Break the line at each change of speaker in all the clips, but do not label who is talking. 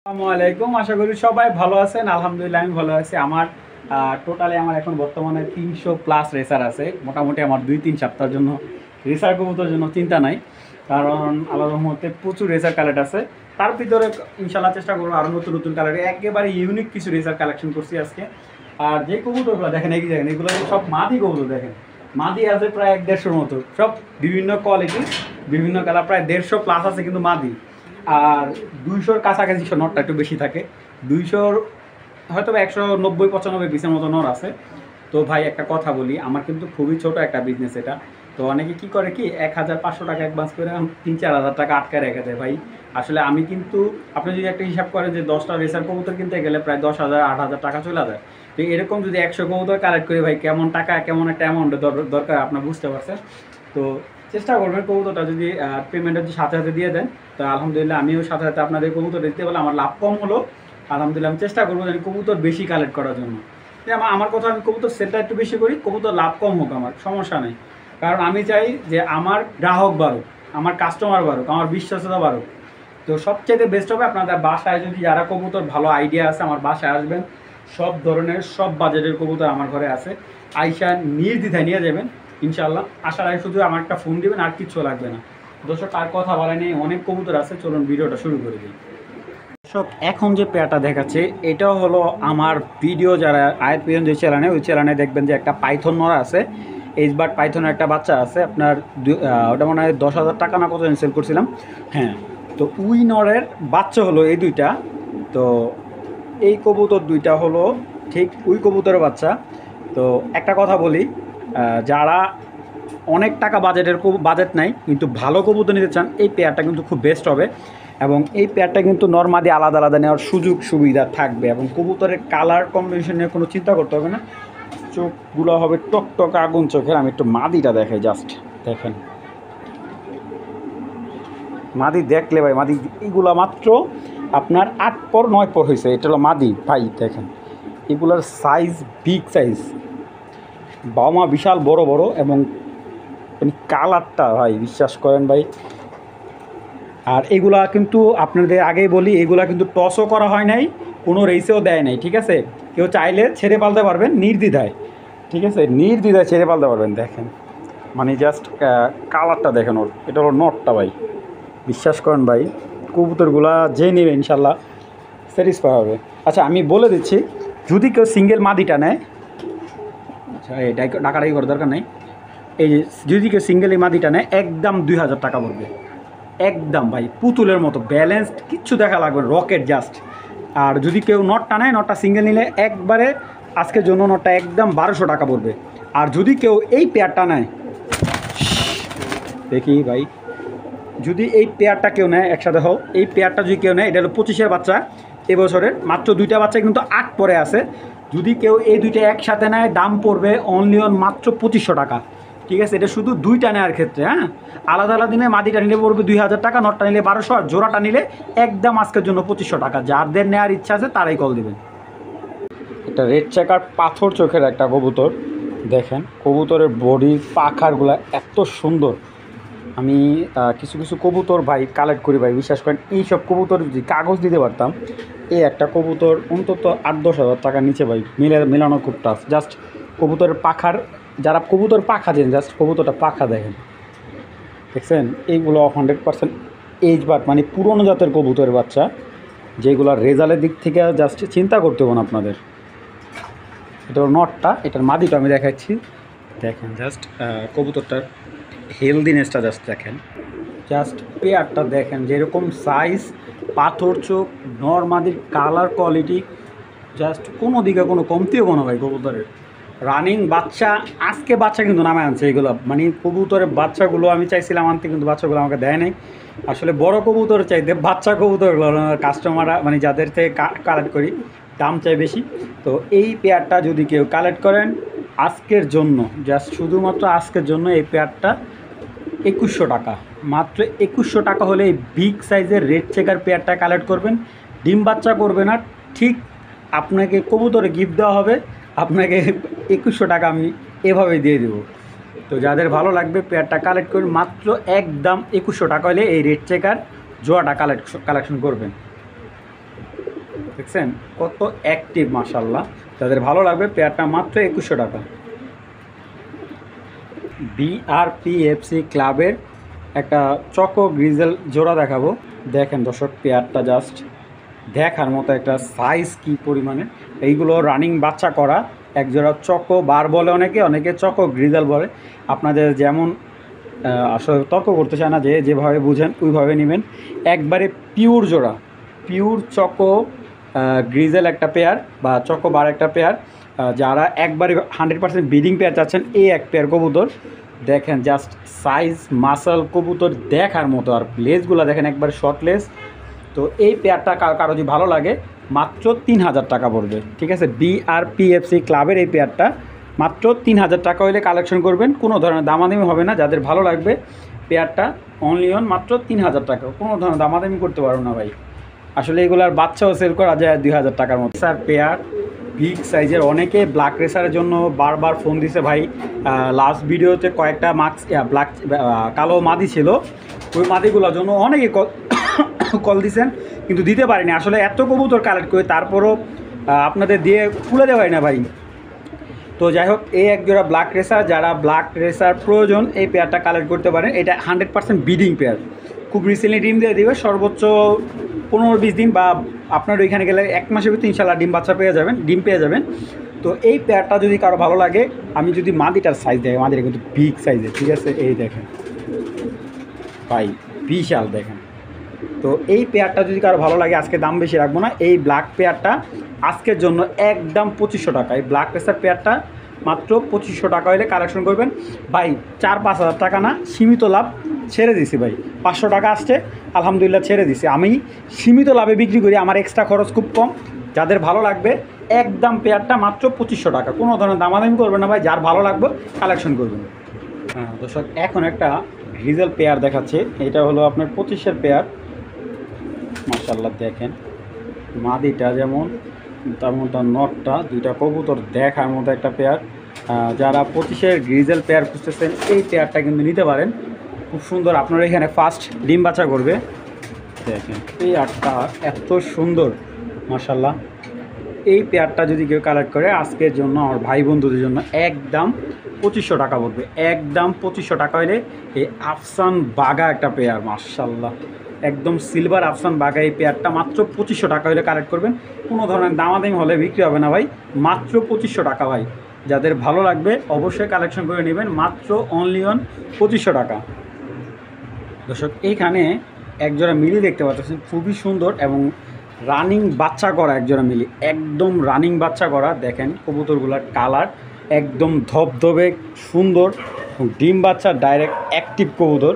আসসালামু আলাইকুম। আশা করি সবাই ভালো আছেন। আলহামদুলিল্লাহ আমি ভালো আছি। আমার টোটালি আমার এখন বর্তমানে ৩০০ প্লাস রেসার আছে। মোটামুটি আমার ২-৩ সপ্তাহের জন্য রেসার কবুতরের জন্য চিন্তা নাই, কারণ আল্লাহর রহমতে প্রচুর রেসার কালেক্ট আছে। তার ভিতরে ইনশাল্লাহ চেষ্টা করবো আরও নতুন নতুন কালার, একেবারে ইউনিক কিছু রেসার কালেকশন করছি আজকে। আর যে কবুতরগুলো দেখেন, এই দেখেন, এগুলো সব মাদি কবুতর। দেখেন মাদি আছে প্রায় ১-১৫০ মতো, সব বিভিন্ন কোয়ালিটি, বিভিন্ন কালার, প্রায় ১৫০ প্লাস আছে কিন্তু মাদি। আর ২০০-র কাছাকাছি নটটা একটু বেশি থাকে। ২০০-র হয়তো ১৯০-৯৫ পিসের মতো নর আছে। তো ভাই একটা কথা বলি, আমার কিন্তু খুবই ছোট একটা বিজনেস এটা। তো অনেকে কি করে কি ১,৫০০ টাকা অ্যাডভান্স করে ৩-৪ হাজার টাকা আটকায় রেখে দেয়। ভাই আসলে আমি কিন্তু, আপনি যদি একটা হিসাব করেন যে 10টা রেসার কবুতর কিনতে গেলে প্রায় ১০,০০০-৮,০০০ টাকা চলে যায়। তো এরকম যদি ১০০ কবুতর কালেক্ট করে ভাই কেমন টাকা, কেমন একটা অ্যামাউন্টের দরকার আপনার বুঝতে পারছেন। তো চেষ্টা করবেন কবুতরটা যদি পেমেন্টটা যদি সাথে সাথে দিয়ে দেন, তো আলহামদুলিল্লাহ আমিও সাথে সাথে আপনাদের কবুতর দিতে পারলে আমার লাভ কম হলো। আলহামদুলিল্লাহ আমি চেষ্টা করবো যে কবুতর বেশি কালেক্ট করার জন্য। আমার কথা, আমি কবুতর সেলটা একটু বেশি করি, কবুতর লাভ কম হোক, আমার সমস্যা নেই। কারণ আমি চাই যে আমার গ্রাহক বাড়ুক, আমার কাস্টমার বাড়ুক, আমার বিশ্বাসতা বাড়ুক। তো সবচেয়ে বেস্ট হবে আপনাদের বাসায় যদি যারা কবুতর ভালো আইডিয়া আছে আমার বাসায় আসবেন। সব ধরনের সব বাজেটের কবুতর আমার ঘরে আছে, আইসা নির্দ্বিধায় নিয়ে যাবেন ইনশাল্লাহ। আসার আগে শুধু আমার একটা ফোন দিবেন, আর কিচ্ছু লাগবে না। দর্শক আর কথা বলে নেই, অনেক কবুতর আছে, চলুন ভিডিওটা শুরু করে দিই। দর্শক এখন যে পেয়ারটা দেখাচ্ছে এটাও হলো আমার ভিডিও যারা আয়াত পিয়ন যে চ্যানেলে, ওই চ্যানেলে দেখবেন যে একটা পাইথন নর আছে, এইচবার্ড পাইথনের একটা বাচ্চা আছে আপনার। ওটা মনে হয় ১০,০০০ টাকা না কত সেল করছিলাম। হ্যাঁ, তো উই নরের বাচ্চা হলো এই দুইটা। তো এই কবুতর দুইটা হলো ঠিক উই কবুতরের বাচ্চা। তো একটা কথা বলি, যারা অনেক টাকা বাজেট নাই কিন্তু ভালো কবুতর নিতে চান, এই পেয়ারটা কিন্তু খুব বেস্ট হবে। এবং এই পেয়ারটা কিন্তু নরমাদি আলাদা আলাদা নেওয়ার সুযোগ সুবিধা থাকবে, এবং কবুতরের কালার কম্বিনেশন নিয়ে কোনো চিন্তা করতে হবে না। চোখগুলো হবে টকটক আগুন চোখের। আমি একটু মাদিটা দেখাই, জাস্ট দেখেন মাদি দেখলে ভাই, মাদি এইগুলা মাত্র আপনার 8 পর 9 পর হয়েছে। এটা হলো মাদি ভাই, দেখেন এগুলার সাইজ বিগ সাইজ, বাবা বিশাল বড় বড়, এবং কালারটা ভাই বিশ্বাস করেন ভাই। আর এগুলা কিন্তু আপনাদের আগেই বলি, এগুলা কিন্তু টসও করা হয় নাই, কোনো রেসেও দেয় নাই, ঠিক আছে। কেউ চাইলে ছেড়ে পালতে পারবেন নির্দ্বিধায়, ঠিক আছে, নির্দ্বিধায় ছেড়ে পালতে পারবেন। দেখেন মানে জাস্ট কালারটা দেখেন ওর, এটা হলো নটটা ভাই। বিশ্বাস করেন ভাই, কবুতরগুলা যে নেবে ইনশাল্লাহ স্যাটিসফাই হবে। আচ্ছা আমি বলে দিচ্ছি, যদি কেউ সিঙ্গেল মাদিটা নেয়, আচ্ছা এই টাকাটাই করার দরকার নেই, এই যে যদি কেউ সিঙ্গেল এই মাদিটা নেয় একদম ২,০০০ টাকা পড়বে একদম ভাই, পুতুলের মতো ব্যালেন্সড, কিচ্ছু দেখা লাগবে, রকেট জাস্ট। আর যদি কেউ নটটা নেয়, নটটা সিঙ্গেল নিলে একবারে আজকের জন্য নটটা একদম ১২০০ টাকা পড়বে। আর যদি কেউ এই পেয়ারটা নেয়, দেখি ভাই, যদি এই পেয়ারটা কেউ নেয় একসাথে হোক, এই পেয়ারটা যদি কেউ নেয়, এটা হলো ২৫-এর বাচ্চা এবছরের, মাত্র 2টা বাচ্চা কিন্তু 8 পরে আছে। যদি কেউ এই দুইটা একসাথে নেয় দাম পড়বে অনলি অন মাত্র ২৫০০ টাকা, ঠিক আছে। এটা শুধু দুইটা নেওয়ার ক্ষেত্রে, হ্যাঁ। আলাদা আলাদা দিনে মাদিটা নিলে পড়বে ২,০০০ টাকা, নটটা নিলে ১২০০, আর জোড়াটা নিলে একদম আজকের জন্য ২৫০০ টাকা। যাদের নেওয়ার ইচ্ছা আছে তারাই কল দেবেন। এটা রেড চেকার পাথর চোখের একটা কবুতর, দেখেন কবুতরের বডির পাখারগুলো এত সুন্দর। আমি কিছু কিছু কবুতর ভাই কালেক্ট করি ভাই, বিশ্বাস করেন এইসব কবুতর যদি কাগজ দিতে পারতাম, এই একটা কবুতর অন্তত ৮-১০ হাজার টাকার নিচে ভাই মেলানো খুব টাফ। জাস্ট কবুতরের পাখার, যারা কবুতর পাখা দেন, জাস্ট কবুতরটা পাখা দেখেন, দেখছেন এইগুলো 100% এইচবার্ড, মানে পুরনো জাতের কবুতরের বাচ্চা, যেগুলো রেজাল্টের দিক থেকে জাস্ট চিন্তা করতে হবে না আপনাদের। এটা নটটা, এটার মাদিটা আমি দেখাচ্ছি, দেখেন জাস্ট কবুতরটার হেলদিনেসটা জাস্ট দেখেন, জাস্ট পেয়ারটা দেখেন, যেরকম সাইজ, পাথর চোখ, নরমাদির কালার কোয়ালিটি, জাস্ট কোনো দিকে কোনো কমতিও কোনো ভাই কবুতরের। রানিং বাচ্চা, আজকে বাচ্চা কিন্তু নামে আনছে এগুলো, মানে কবুতরের বাচ্চাগুলো আমি চাইছিলাম আনতে, কিন্তু বাচ্চাগুলো আমাকে দেয় নাই। আসলে বড় কবুতর চাইতে বাচ্চা কবুতরগুলো কাস্টমাররা, মানে যাদের থেকে কালেক্ট করি, দাম চাই বেশি। তো এই পেয়ারটা যদি কেউ কালেক্ট করেন আজকের জন্য, জাস্ট শুধুমাত্র আজকের জন্য, এই পেয়ারটা ২১০০ টাকা, মাত্র ২১০০ টাকা হলে এই বিগ সাইজের রেড চেকার পেয়ারটা কালেক্ট করবেন। ডিম বাচ্চা করবে না, ঠিক আপনাকে কবুতরে গিফট দেওয়া হবে, আপনাকে ২১০০ টাকা আমি এভাবে দিয়ে দেবো। তো যাদের ভালো লাগবে পেয়ারটা কালেক্ট করবেন, মাত্র একদম ২১০০ টাকা হলে এই রেড চেকার জোয়াটা কালেকশন করবেন। দেখছেন কত অ্যাক্টিভ মাশাল্লাহ। যাদের ভালো লাগবে পেয়ারটা মাত্র 2100 টাকা। বিআরপিএফসি ক্লাবের একটা চকো গ্রিজেল জোড়া দেখাবো। দেখেন দর্শক পেয়ারটা জাস্ট দেখার মতো, একটা সাইজ কি পরিমাণে। এইগুলো রানিং বাচ্চা করা এক জোড়া চকো বার বলে, অনেকে চকো গ্রিজেল বলে। আপনাদের যেমন আসলে তর্ক করতে চায় না, যেভাবে বুঝেন ওইভাবে নেবেন। একবারে পিওর জোড়া, পিওর চকো গ্রিজেল একটা পেয়ার বা চকো বার একটা পেয়ার। যারা একবারে 100% ব্রিডিং পেয়ার চাচ্ছেন, এই এক পেয়ার কবুতর দেখেন জাস্ট সাইজ মাসল কবুতর দেখার মতো। আর লেসগুলো দেখেন একবার শর্ট লেস। তো এই পেয়ারটা কারো যদি ভালো লাগে মাত্র 3000 টাকা পড়বে, ঠিক আছে। বিআরপিএফসি ক্লাবের এই পেয়ারটা মাত্র 3000 টাকা হলে কালেকশন করবেন, কোনো ধরনের দামাদামি হবে না। যাদের ভালো লাগবে পেয়ারটা অনলি অন মাত্র 3000 টাকা, কোনো ধরনের দামাদামি করতে পারবো না ভাই। আসলে এগুলার বাচ্চাও সেল করা যায় 2000 টাকার মতো। স্যার পেয়ার বিগ সাইজের, অনেকে ব্ল্যাক রেসারের জন্য বারবার ফোন দিছে ভাই। লাস্ট ভিডিওতে কয়েকটা মাস্ক ব্ল্যাক কালো মাদি ছিল, ওই মাদিগুলোর জন্য অনেকে কল দিছেন, কিন্তু দিতে পারিনি। আসলে এত কবুতর কালেক্ট করে তারপরও আপনাদের দিয়ে খুলে দেওয়াই না ভাই। তো যাই হোক, এই এক জোড়া ব্ল্যাক রেসার, যারা ব্ল্যাক রেসার প্রয়োজন এই পেয়ারটা কালেক্ট করতে পারেন। এটা 100% ব্রিডিং পেয়ার, খুব রিসেন্টলি ডিম দিয়ে দিবে, সর্বোচ্চ 15-20 দিন বা আপনার ওইখানে গেলে 1 মাসের ভিতরে ইনশাল্লাহ ডিম পেয়ে যাবেন। তো এই পেয়ারটা যদি কারো ভালো লাগে, আমি যদি মাদিটার সাইজ দেখে, মাদিটা কিন্তু বিগ সাইজের, ঠিক আছে। এই দেখেন ভাই বিশাল দেখেন। তো এই পেয়ারটা যদি কারো ভালো লাগে, আজকে দাম বেশি রাখবো না। এই ব্ল্যাক পেয়ারটা আজকের জন্য একদম 2500 টাকা। এই ব্ল্যাক রেসার পেয়ারটা মাত্র 2500 টাকা হলে কালেকশন করবেন ভাই। 4-5 হাজার টাকা না, সীমিত লাভ ছেড়ে দিছি ভাই। 500 টাকা আসছে, আলহামদুলিল্লাহ ছেড়ে দিছি। আমি সীমিত লাভে বিক্রি করি, আমার এক্সট্রা খরচ খুব কম। যাদের ভালো লাগবে একদম পেয়ারটা মাত্র 2500 টাকা, কোনো ধরনের দামাদামি করবেন না ভাই। যার ভালো লাগবে কালেকশন করবেন। হ্যাঁ দর্শক, এখন একটা গ্রিজেল পেয়ার দেখাচ্ছে। এটা হলো আপনার 2500 পেয়ার। মাশাআল্লাহ দেখেন মাদিটা যেমন তেমন তার নটটা, দুইটা কবুতর দেখার মতো একটা পেয়ার। যারা 2500 গ্রিজেল পেয়ার খুঁজতেছেন এই পেয়ারটা কিন্তু নিতে পারেন, খুব সুন্দর। আপনার এখানে ফার্স্ট ডিম বাচ্চা করবে। দেখেন পেয়ারটা এত সুন্দর মাশাআল্লাহ। এই পেয়ারটা যদি কেউ কালেক্ট করে আজকের জন্য আমার ভাই বন্ধুদের জন্য একদম 2500 টাকা পড়বে, একদম 2500 টাকা হলে এই আফসান বাগা একটা পেয়ার মাশাআল্লাহ, একদম সিলভার আফসান বাগা। এই পেয়ারটা মাত্র 2500 টাকা হলে কালেক্ট করবেন, কোনো ধরনের দামাদামি হলে বিক্রি হবে না ভাই। মাত্র 2500 টাকা ভাই। যাদের ভালো লাগবে অবশ্যই কালেকশন করে নেবেন, মাত্র অনলি অন 2500 টাকা। দর্শক এইখানে একজোড়া মিলি দেখতে পাচ্ছেন, খুবই সুন্দর এবং রানিং বাচ্চা করা একজোড়া মিলি, একদম রানিং বাচ্চা করা। দেখেন কবুতরগুলোর কালার একদম ধবধবে সুন্দর, ডিম বাচ্চা ডাইরেক্ট অ্যাক্টিভ কবুতর।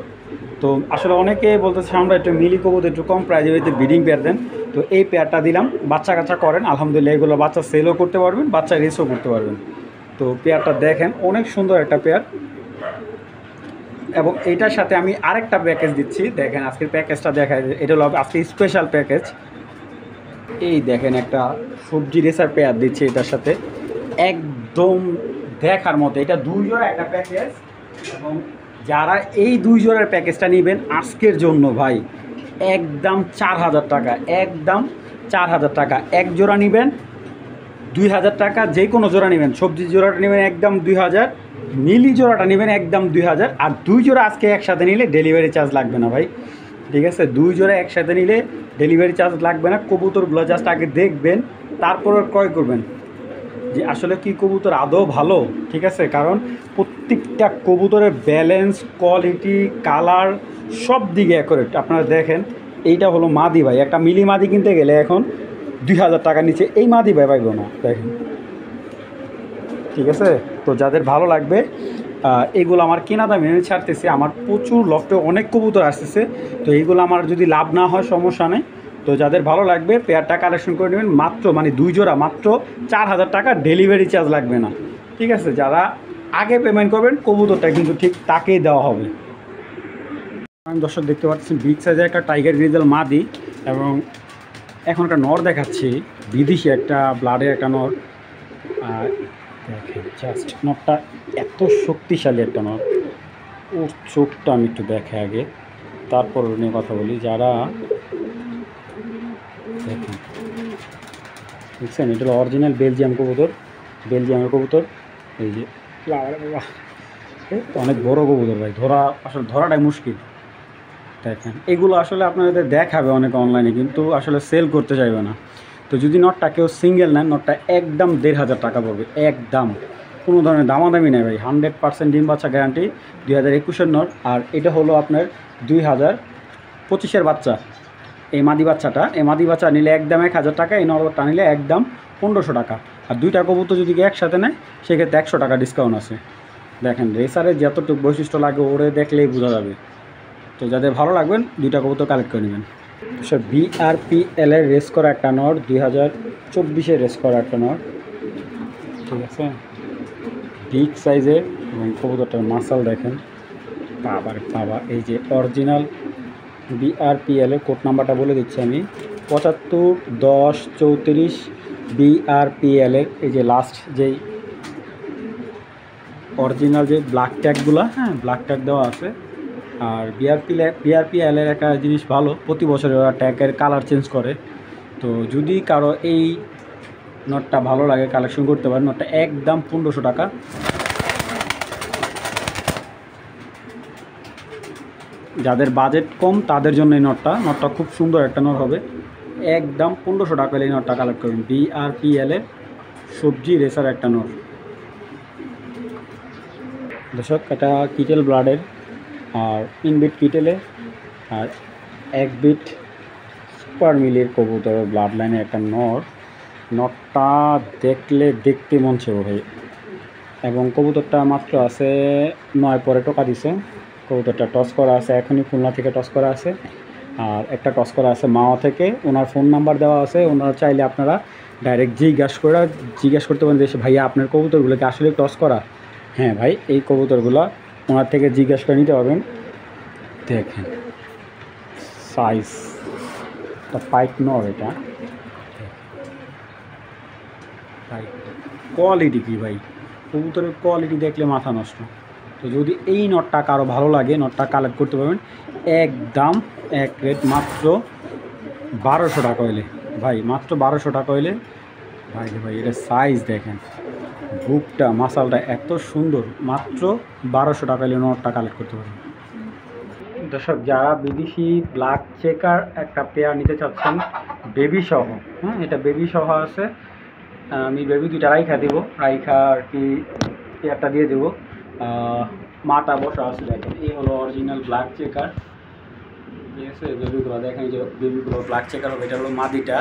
তো আসলে অনেকে বলতেছে আমরা একটু মিলি কবুতর একটু কম প্রাইজে হইতে ব্রিডিং পেয়ার দেন, তো এই পেয়ারটা দিলাম। বাচ্চা কাচ্চা করেন আলহামদুলিল্লাহ, এগুলো বাচ্চা সেলও করতে পারবেন, বাচ্চা রেসও করতে পারবেন। তো পেয়ারটা দেখেন অনেক সুন্দর একটা পেয়ার। এবং এইটার সাথে আমি আরেকটা প্যাকেজ দিচ্ছি, দেখেন আজকের প্যাকেজটা দেখা যায়, এটা হলো আজকে স্পেশাল প্যাকেজ। এই দেখেন একটা সবজি রেসার পেয়ার দিচ্ছি এটার সাথে, একদম দেখার মতো। এটা 2 জোড়া একটা প্যাকেজ, এবং যারা এই 2 জোড়ার প্যাকেজটা নেবেন আজকের জন্য ভাই একদম 4000 টাকা, একদম 4000 টাকা। এক জোড়া নেবেন 2000 টাকা, যে কোনো জোড়া নেবেন। সবজি জোড়াটা নেবেন একদম 2000, মিলি জোড়াটা নেবেন একদম 2000। আর 2 জোড়া আজকে একসাথে নিলে ডেলিভারি চার্জ লাগবে না ভাই, ঠিক আছে। 2 জোড়া একসাথে নিলে ডেলিভারি চার্জ লাগবে না। কবুতরগুলো জাস্ট আগে দেখবেন, তারপরে ক্রয় করবেন যে আসলে কি কবুতর আদৌ ভালো, ঠিক আছে। কারণ প্রত্যেকটা কবুতরের ব্যালেন্স, কোয়ালিটি, কালার সব দিকে অ্যাকুরেট। আপনারা দেখেন এইটা হলো মাদি ভাই, একটা মিলি মাদি কিনতে গেলে এখন 2000 টাকার নিচে এই মাদি ভাই পাইব না, দেখেন, ঠিক আছে। তো যাদের ভালো লাগবে এইগুলো আমার কেনা দামে আমি ছাড়তেছি। আমার প্রচুর লফটে অনেক কবুতর আসতেছে, তো এইগুলো আমার যদি লাভ না হয় সমস্যা নেই। তো যাদের ভালো লাগবে পেয়ারটা কালেকশন করে নেবেন, মাত্র মানে 2 জোড়া মাত্র 4000 টাকা, ডেলিভারি চার্জ লাগবে না, ঠিক আছে। যারা আগে পেমেন্ট করবেন কবুতরটা কিন্তু ঠিক তাকেই দেওয়া হবে। আমি দর্শক দেখতে পাচ্ছি বিগ সাইজের একটা টাইগার গ্রিজেল মাদি, এবং এখন একটা নর দেখাচ্ছি, বিদেশি একটা ব্লাডের একটা নর। দেখেন জাস্ট নরটা এত শক্তিশালী একটা নর, ওর চোখটা আমি একটু দেখে আগে তারপর নিয়ে কথা বলি। যারা দেখেন দেখছেন, এটা হলো অরিজিনাল বেলজিয়াম কবুতর, বেলজিয়ামের কবুতর। এই যে অনেক বড় কবুতর ভাই, ধরা আসলে ধরাটাই মুশকিল। দেখেন এগুলো আসলে আপনাদের দেখাবে অনেক অনলাইনে, কিন্তু আসলে সেল করতে চাইবে না। তো যদি নটটা কেউ সিঙ্গেল নেন, নটটা একদম ১,৫০০ টাকা পড়বে, একদম। কোনো ধরনের দামাদামি নেই ভাই, 100% ডিম বাচ্চা গ্যারান্টি, 2021-এর নট। আর এটা হলো আপনার 2025-এর বাচ্চা। এই মাদি বাচ্চাটা, এই মাদি বাচ্চা নিলে একদম 1,০০০ টাকা, এই নরটা নিলে একদম ১৫০০ টাকা। আর দুইটা কবুতর যদি একসাথে নেয় সেক্ষেত্রে 100 টাকা ডিসকাউন্ট আছে। দেখেন রেসারের যতটুকু বৈশিষ্ট্য লাগে ওরে দেখলেই বোঝা যাবে। তো যাদের ভালো লাগবেন দুইটা কবুতর কালেক্ট করে নেবেন। সে BRPL এর রেস করা একটা নট, 2024-এর রেস করা একটা নট, ঠিক আছে, বিগ সাইজের। এবং কবুতরটার মাসাল দেখেন, বাবা। এই যে অরিজিনাল BRPL এর কোড নাম্বারটা বলে দিচ্ছি আমি, 751034 BRPL এর। এই যে লাস্ট যেই অরিজিনাল যে ব্ল্যাক ট্যাগগুলো, হ্যাঁ ব্ল্যাক ট্যাগ দেওয়া আছে। আর BRPL এর একটা জিনিস ভালো, প্রতি বছরে ওরা ট্যাগের কালার চেঞ্জ করে। তো যদি কারো এই নটটা ভালো লাগে কালেকশন করতে পারেন। নটটা একদম ১৫০০ টাকা। যাদের বাজেট কম তাদের জন্য এই নটটা খুব সুন্দর একটা নট হবে। একদম ১৫০০ টাকা এই নটটা কালেক্ট করবেন। BRPL এর সবজি রেসার একটা নট। দর্শক, এটা কিটেল ব্লাডের, আর ইনবিট কিটেলে, আর এক বিট সুপার মিলের কবুতর ব্লাড লাইনের একটা নটটা দেখতে মন ছিল ভাই। এবং কবুতরটা মাত্র আছে 9 পরে টোকা দিছে। কবুতরটা টস করা আছে, এখনই খুলনা থেকে টস করা আছে। আর একটা টস করা আছে মাওয়া থেকে, ওনার ফোন নাম্বার দেওয়া আছে। ওনারা চাইলে আপনারা ডাইরেক্ট জিজ্ঞাসা করতে পারেন যে ভাইয়া আপনার কবুতরগুলোকে আসলে টস করা। হ্যাঁ ভাই, এই কবুতরগুলো ওনার থেকে জিজ্ঞাসা করে নিতে পারবেন। দেখেন সাইজ, পাইক নর, এটা কোয়ালিটি কি ভাই, কবুতরের কোয়ালিটি দেখলে মাথা নষ্ট। তো যদি এই নটটা কারো ভালো লাগে, নটটা কালেক্ট করতে পারবেন একদম এক রেট, মাত্র ১২০০ টাকা হইলে ভাই, মাত্র ১২০০ টাকা হইলে ভাই। এটা সাইজ দেখেন, বুকটা মাসালটা এত সুন্দর, মাত্র ১২০০ টাকা হলে নটটা কালেক্ট করতে পারবেন। দর্শক, যারা বিদেশি ব্ল্যাক চেকার একটা পেয়ার নিতে চাচ্ছেন বেবি সহ, হ্যাঁ এটা বেবি সহ আছে। আমি বেবি দুইটা রাইখা দেবো, রাইখা আর কি পেয়ারটা দিয়ে দেবো। মাটা বসা আছে, দেখেন এই হলো অরিজিনাল ব্ল্যাক চেকার, ঠিক আছে। বেবিগুলো দেখেন, যে বেবিগুলো ব্ল্যাক চেকার হবে, এটা হলো মাদিটা,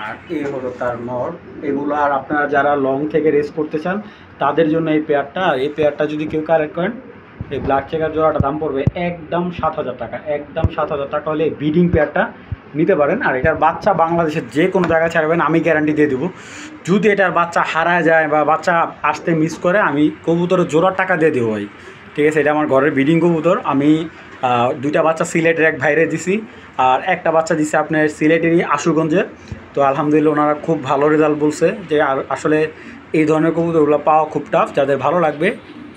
আর এই হলো তার নর। এগুলো আর আপনারা যারা লং থেকে রেস করতে চান তাদের জন্য এই পেয়ারটা। আর এই পেয়ারটা যদি কেউ কালেক্ট করেন, এই ব্ল্যাক চেকার জোড়াটা দাম পড়বে একদম ৭,০০০ টাকা। একদম ৭,০০০ টাকা হলে এই ব্রিডিং পেয়ারটা নিতে পারেন। আর এটার বাচ্চা বাংলাদেশের যে কোনো জায়গায় ছাড়বেন, আমি গ্যারান্টি দিয়ে দেবো। যদি এটার বাচ্চা হারায় যায় বা বাচ্চা আসতে মিস করে, আমি কবুতরের জোড়ার টাকা দিয়ে দেবো ভাই, ঠিক আছে। এটা আমার ঘরের ব্রিডিং কবুতর। আমি দুইটা বাচ্চা সিলেটের এক ভাইরে দিছি, আর একটা বাচ্চা দিছে আপনার সিলেটেরই আশুগঞ্জে। তো আলহামদুলিল্লাহ ওনারা খুব ভালো রেজাল্ট বলছে, যে আসলে এই ধরনের কবুতরগুলো পাওয়া খুব টাফ। যাদের ভালো লাগবে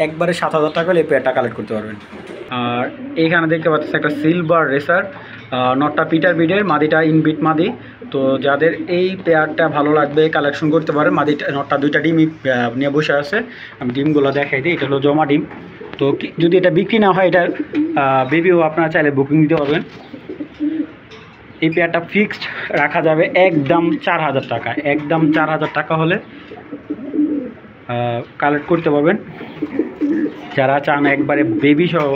একবারে ৭,০০০ টাকা হলে এই পেয়ারটা কালেক্ট করতে পারবেন। আর এইখানে দেখতে পাচ্ছেন একটা সিলভার রেসার, নটটা পিটার বিডের, মাদিটা ইনবিট মাদি। তো যাদের এই পেয়ারটা ভালো লাগবে কালেকশন করতে পারেন। মাদিটা নটটা দুইটা ডিম নিয়ে বসে আছে, আমি ডিমগুলো দেখাই দিই। এটা হলো জমা ডিম। তো যদি এটা বিক্রি না হয়, এটার বেবিও আপনারা চাইলে বুকিং দিতে পারবেন। এই পেয়ারটা ফিক্সড রাখা যাবে একদম ৪,০০০ টাকা। একদম ৪,০০০ টাকা হলে কালেক্ট করতে পারবেন। যারা চান একবারে বেবি সহ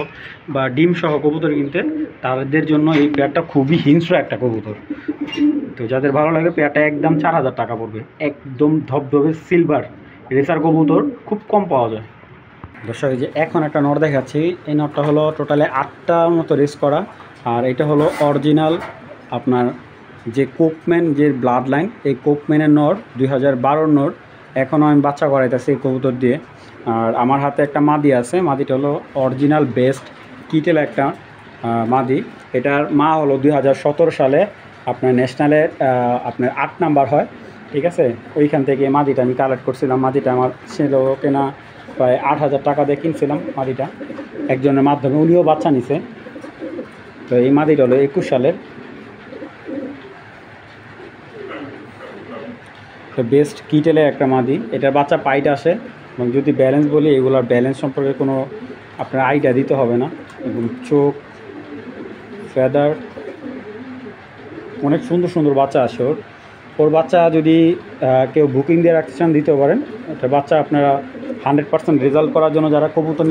বা ডিম সহ কবুতর কিনতে, তাদের জন্য এই পেয়ারটা খুবই হিংস্র একটা কবুতর। তো যাদের ভালো লাগে পেয়ারটা একদম ৪,০০০ টাকা পড়বে। একদম ধবধবে সিলভার রেসার কবুতর খুব কম পাওয়া যায়। দর্শক, এই যে এখন একটা নট দেখাচ্ছি, এই নটটা হলো টোটালে ৮টার মতো রেস করা। আর এটা হলো অরিজিনাল আপনার যে কোকম্যান যে ব্লাড লাইন, এই কোকম্যানের নট 2012-র নট। এখনও আমি বাচ্চা করাইতেছি এই কবুতর দিয়ে। আর আমার হাতে একটা মাদি আছে, মাদিটা হলো অরিজিনাল বেস্ট কিটেল একটা মাদি। এটার মা হলো 2017 সালে আপনার ন্যাশনালের আপনার 8 নাম্বার হয়, ঠিক আছে। ওইখান থেকে মাদিটা আমি কালেক্ট করছিলাম। মাদিটা আমার ছিল কেনা প্রায় ৮,০০০ টাকা দিয়ে কিনছিলাম মাদিটা একজনের মাধ্যমে, উনিও বাচ্চা নিছে। তো এই মাদিটা হলো 21 সালের। তো বেস্ট কিটেলের একটা মাদি, এটার বাচ্চা পাইট আসে। এবং যদি ব্যালেন্স বলি, এগুলোর ব্যালেন্স সম্পর্কে কোনো আপনার আইডিয়া দিতে হবে না। এবং চোখ, ফেদার, অনেক সুন্দর সুন্দর বাচ্চা আসে ওর বাচ্চা যদি কেউ বুকিং দিয়ে রাখতে চান দিতেও পারেন। এটা বাচ্চা আপনারা 100% রেজাল্ট করার জন্য যারা কবুতর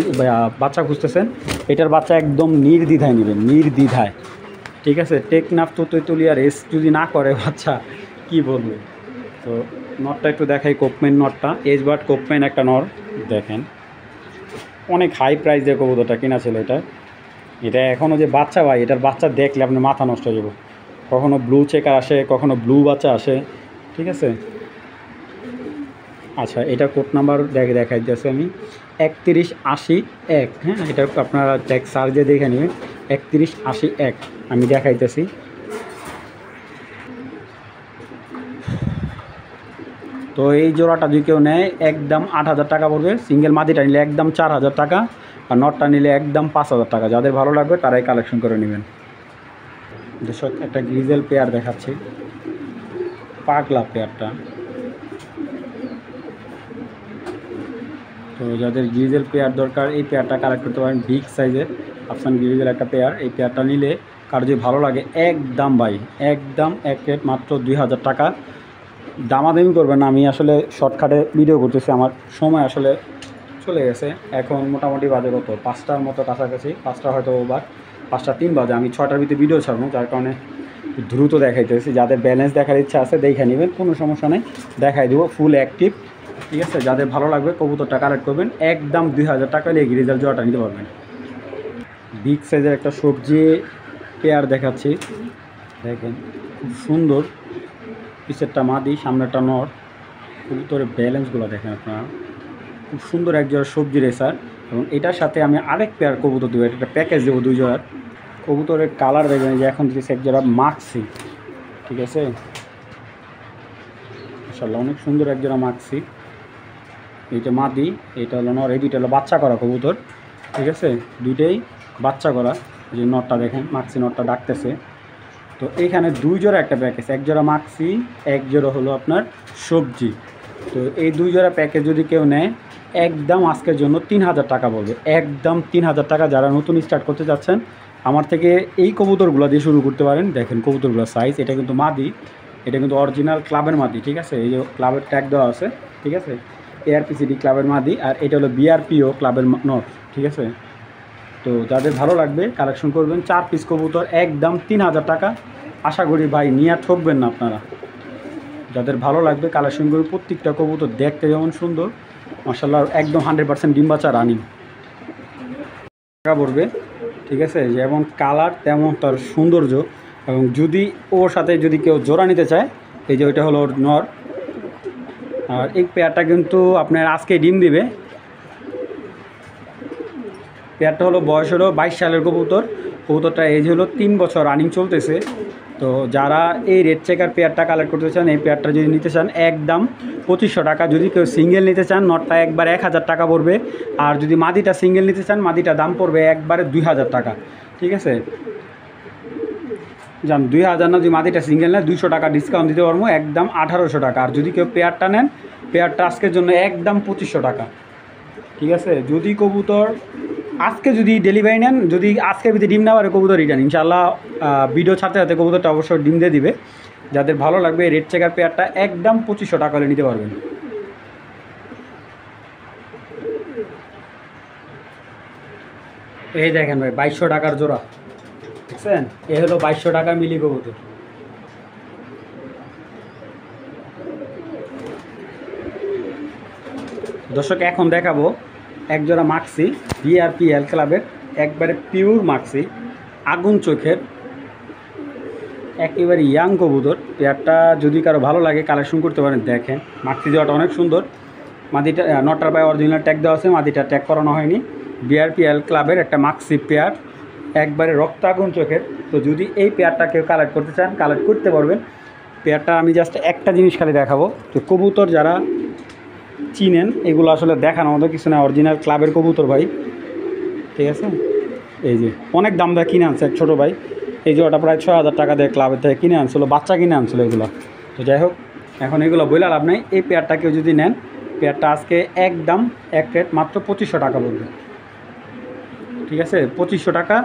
বাচ্চা খুঁজতেছেন, এটার বাচ্চা একদম নির্দ্বিধায় নেবেন, নির্দ্বিধায়। ঠিক আছে, টেকনাফ তুতুলিয়া রেস যদি না করে বাচ্চা কি বলবে। তো নটটা একটু দেখাই, কোপম্যান নটটা, এজবার্ড কোপম্যান একটা নর দেখেন, অনেক হাই প্রাইস দিয়ে কবুতরটা কিনা ছিল। এটা এখনও যে বাচ্চা ভাই, এটার বাচ্চা দেখলে আপনার মাথা নষ্ট হয়ে যাবে। কখনো ব্লু চেকার আসে, কখনো ব্লু বাচ্চা আসে। ঠিক আছে, আচ্ছা এটা কোড নাম্বার দেখাই দিয়েছি আমি 3180-1। হ্যাঁ, এটা আপনারা ট্যাক্স সার্চ দিয়ে দেখে নেবেন 3180-1 আমি দেখাইতেছি। তো এই জোড়াটা যদি কেউ নেয় একদম 8000 টাকা পড়বে। সিঙ্গেল মাদিটা নিলে একদম 4000 টাকা, আর নটটা নিলে একদম 5000 টাকা। যাদের ভালো লাগবে তারাই কালেকশন করে নেবেন। দর্শক একটা গ্রিজেল পেয়ার দেখাচ্ছি, পাগলা পেয়ারটা। তো যাদের গ্রিজেল পেয়ার দরকার এই পেয়ারটা কালেক্ট করতে পারেন, বিগ সাইজের আফসান গ্রিজেল একটা পেয়ার। এই পেয়ারটা নিলে কারো যদি ভালো লাগে একদম ভাই, একদম এক রেট মাত্র 2000 টাকা। দামাদামি করবেন না, আমি আসলে শর্টকাটে ভিডিও করতেছি, আমার সময় আসলে চলে গেছে। এখন মোটামুটি বাজে কত 5টার মতো কাছাকাছি, 5টা হয়তো ওভার, 5টা 3 বাজে। আমি 6টার ভিতরে ভিডিও ছাড়বো, যার কারণে দ্রুত দেখাইতেছি। যাদের ব্যালেন্স দেখার ইচ্ছা আছে দেখে নেবেন, কোনো সমস্যা নেই, দেখাই দেবো ফুল অ্যাক্টিভ। ঠিক আছে, যাদের ভালো লাগবে কবুতরটা কালেক্ট করবেন, একদম 2000 টাকা হলে রেজাল্ট জোড়াটা নিতে পারবেন। বিগ সাইজের একটা সবজি পেয়ার দেখাচ্ছি, দেখেন খুব সুন্দর। পিছেরটা মাদি, সামনেরটা নর। কবুতরের ব্যালেন্সগুলো দেখেন আপনারা, খুব সুন্দর এক জোড়া সবজি রেসার। এবং এটার সাথে আমি আরেক পেয়ার কবুতর দেবো, একটা প্যাকেজ দেবো 2 জোড়ার। কবুতরের কালার দেখবেন যে এখন দিয়েছে এক জোড়া মাক্সি। ঠিক আছে, মাশাআল্লাহ অনেক সুন্দর এক জোড়া মাক্সি। এইটা মাদি, এইটা হলো নর। এই দুইটা হলো বাচ্চা করা কবুতর। ঠিক আছে, দুইটাই বাচ্চা করা। এই যে নটটা দেখেন, মাক্সি নটটা ডাকতেছে। তো এইখানে 2 জোড়া একটা প্যাকেজ, এক জোড়া মাক্সি, এক জোড়া হলো আপনার সবজি। তো এই 2 জোড়া প্যাকেজ যদি কেউ নেয় একদম আজকের জন্য 3000 টাকা পড়বে, একদম 3000 টাকা। যারা নতুন স্টার্ট করতে যাচ্ছেন আমার থেকে এই কবুতরগুলো দিয়ে শুরু করতে পারেন। দেখেন কবুতরগুলো সাইজ, এটা কিন্তু মাদি, এটা কিন্তু অরিজিনাল ক্লাবের মাদি। ঠিক আছে, এই যে ক্লাবের ট্যাগ দেওয়া আছে। ঠিক আছে, ARPCD ক্লাবের মাদি, আর এটা হলো BRPO ক্লাবের নট। ঠিক আছে, তো যাদের ভালো লাগবে কালেকশন করবেন। 4 পিস কবুতর একদম 3000 টাকা। আশা করি ভাই নিয়ে ঠকবেন না আপনারা। যাদের ভালো লাগবে কালেকশন করবে। প্রত্যেকটা কবুতর দেখতে যেমন সুন্দর, মাশাআল্লাহ একদম 100% ডিম বাচ্চা রানিং। টাকা পড়বে। ঠিক আছে, যেমন কালার তেমন তার সৌন্দর্য। এবং যদি ওর সাথে যদি কেউ জোড়া নিতে চায়, এই যে ওইটা হলো ওর নর। আর এই পেয়ারটা কিন্তু আপনার আজকে ডিম দিবে। পেয়ারটা হলো বয়স হলো 22 সালের কবুতর। কবুতরটা এজ হলো 3 বছর রানিং চলতেছে। তো যারা এই রেড চেকার পেয়ারটা কালেক্ট করতে চান, এই পেয়ারটা যদি নিতে চান একদম 2500 টাকা। যদি কেউ সিঙ্গেল নিতে চান নটটা একবার 1000 টাকা পড়বে। আর যদি মাদিটা সিঙ্গেল নিতে চান মাদিটা দাম পড়বে একবারে 2000 টাকা। ঠিক আছে, যান 2000 না, যদি মাদিটা সিঙ্গেল নেয় 200 টাকা ডিসকাউন্ট দিতে পারবো, একদম 1800 টাকা। আর যদি কেউ পেয়ারটা নেন, পেয়ারটা আজকের জন্য একদম 2500 টাকা। ঠিক আছে, যদি কবুতর আজকে যদি ডেলিভারি নেন, যদি আজকের ভিতরে ডিম না পারে কবুতর রিটার্ন ইনশাআল্লাহ। ভিডিও ছাড়তে ছাড়তে কবুতরটা অবশ্যই ডিম দিয়ে দিবে। যাদের ভালো লাগবে রেড চেকার পেয়ারটা একদম 2500 টাকা হলে নিতে পারবেন। এই দেখেন ভাই 2200 টাকার জোড়া, দেখছেন? এ হলো 2200 টাকা মিলি কবুতর। দর্শক এখন দেখাবো এক জোড়া মাক্সি, BRPL ক্লাবের একবারে পিওর মাক্সি, আগুন চোখের, একেবারে ইয়াং কবুতর। পেয়ারটা যদি কারো ভালো লাগে কালেকশন করতে পারেন। দেখেন মাক্সি জোড়াটা অনেক সুন্দর। মাদিটা নটার পায়ে অরিজিনাল ট্যাগ দেওয়া আছে, মাদিটা ট্যাগ করানো হয়নি। BRPL ক্লাবের একটা মাক্সি পেয়ার, একবারে রক্ত আগুন চোখের। তো যদি এই পেয়ারটা কেউ কালেক্ট করতে চান কালেক্ট করতে পারবেন। পেয়ারটা আমি জাস্ট একটা জিনিস খালি দেখাবো, তো কবুতর যারা চিনেন এগুলো আসলে দেখানো মতো কিছু না, অরিজিনাল ক্লাবের কবুতর ভাই। ঠিক আছে, এই যে অনেক দাম দেয় কিনে আনছে এক ছোটো ভাই। এই যে ওটা প্রায় 6000 টাকা দিয়ে ক্লাবের থেকে কিনে আনছিল, বাচ্চা কিনে আনছিল এগুলো। তো যাই হোক, এখন এগুলো বইলা লাভ নাই। এই পেয়ারটা কেউ যদি নেন, পেয়ারটা আজকে একদম এক রেট মাত্র 2500 টাকা পড়বে। ঠিক আছে, 2500 টাকা।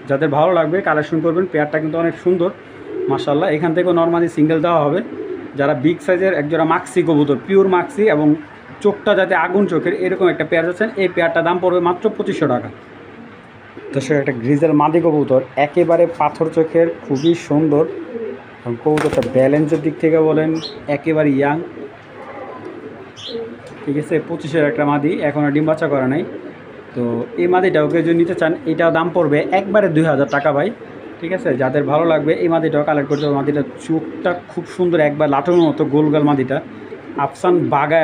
যাদের ভালো লাগবে কালেকশন করবেন। পেয়ারটা কিন্তু অনেক সুন্দর মাশাআল্লাহ। এখান থেকেও নর্মালি সিঙ্গেল দেওয়া হবে। যারা বিগ সাইজের একজোড়া মাক্সি কবুতর, পিওর মাক্সি এবং চোখটা যাতে আগুন চোখের, এরকম একটা পেয়ার আছেন, এই পেয়ারটা দাম পড়বে মাত্র 2500 টাকা। তো সে একটা গ্রিজের মাদি কবুতর, একেবারে পাথর চোখের, খুবই সুন্দর। কবুতরটা ব্যালেন্সের দিক থেকে বলেন একেবারে ইয়াং। ঠিক আছে, 2500 একটা মাদি, এখনও ডিম বাচ্চা করে নাই। তো এই মাদিটাও কেউ যদি নিতে চান, এটাও দাম পড়বে একবারে 2000 টাকা ভাই। ঠিক আছে, যাদের ভালো লাগবে এই মাদিটাও কালেক্ট করতে হবে। মাদিটার চোখটা খুব সুন্দর, একবার লাটুর মতো গোল গোল মাদিটা, আফসান বাগা